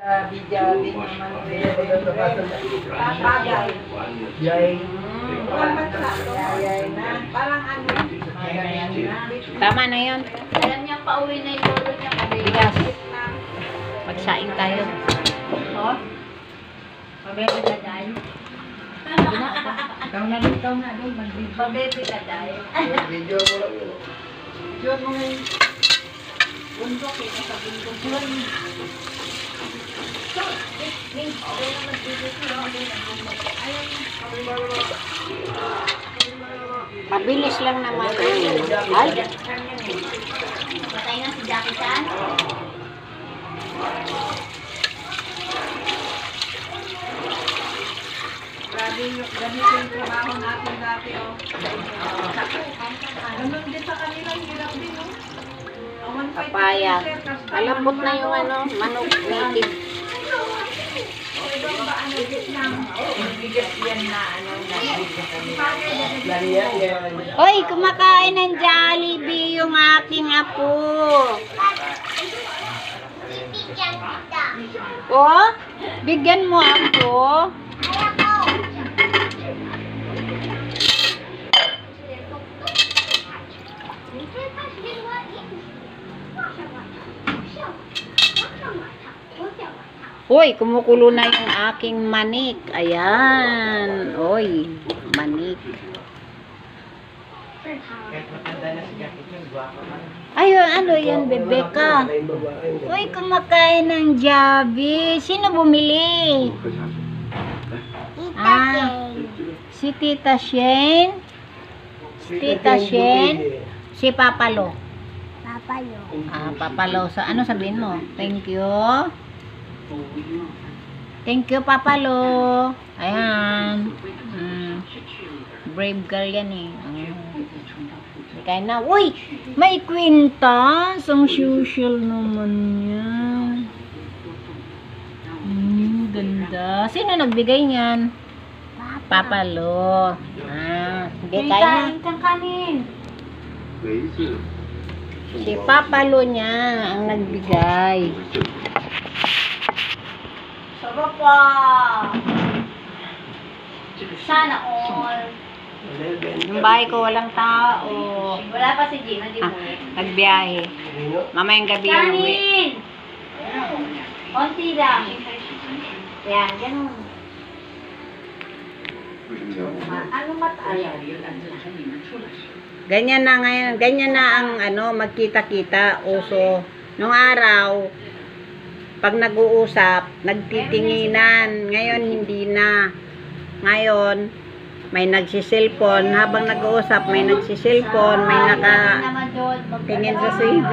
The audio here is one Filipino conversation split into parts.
Bijabi naman bagay. Yay. Parang ano. Tama na yun. Alam niya pauwi na yung lolo niya. Bigas. Magsaing tayo. Oh? Pabebe ka dahil. Ikaw na doon, Pabebe ka dahil. Video mo lang yun. Diyon mo ngayon. Bundok eh. Nasa bundok yun. Mabilis lang naman. Ay. Patay na si Jackie Chan. Grabe yung trabaho natin dati, oh. Ganun din sa kanila, hirap din, oh. Papaya. Malambot na yung ano, manok native. Hoy, kumakain ng Jollibee yung aking apo. Oh, bigyan mo ako. Hoy, kumukulo na yung aking manik. Ayan. Oy, manik. Ayun, ano yan, Bebeka? Uy, kumakain ng Jollibee. Sino bumili? Si Tita Shane. Tita Shane. Si Papalo. Papalo. Papalo. Sa ano sabihin mo? Thank you. Thank you, Papalo. Ayan. Brave girl yan eh. Kaya na. Uy! May kwintas. Ang social naman yan. Ganda. Sino nagbigay niyan? Papalo. Hindi tayo na. Kanin. Si Papalo niya ang nagbigay. Sarap pa. Sana all. Yung bahay ko walang tao. Wala pa si Gina, di mo. Nagbiyahe. Mamayang gabi yung uwi. Kanin! Konti lang. Yan, ganun. Ano mataas? Ganyan na ngayon. Ganyan na ang ano, magkita-kita. Uso. Nung araw, pag nag-uusap, nagtitinginan. Ngayon, hindi na. Ngayon, may nagsiselfon. Habang nag-uusap, may nagsiselfon. May nakatingin sa CV.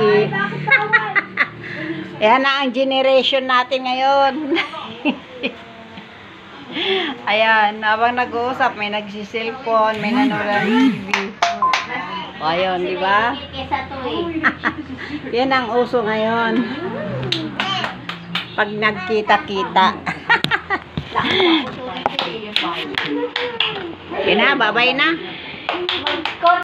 Yan na ang generation natin ngayon. Ayan, habang nag-uusap, may nagsiselfon, may nanonood ng TV. O, ayun, di ba? Yan ang uso ngayon. Pag nagkita-kita. Yun na, babay na.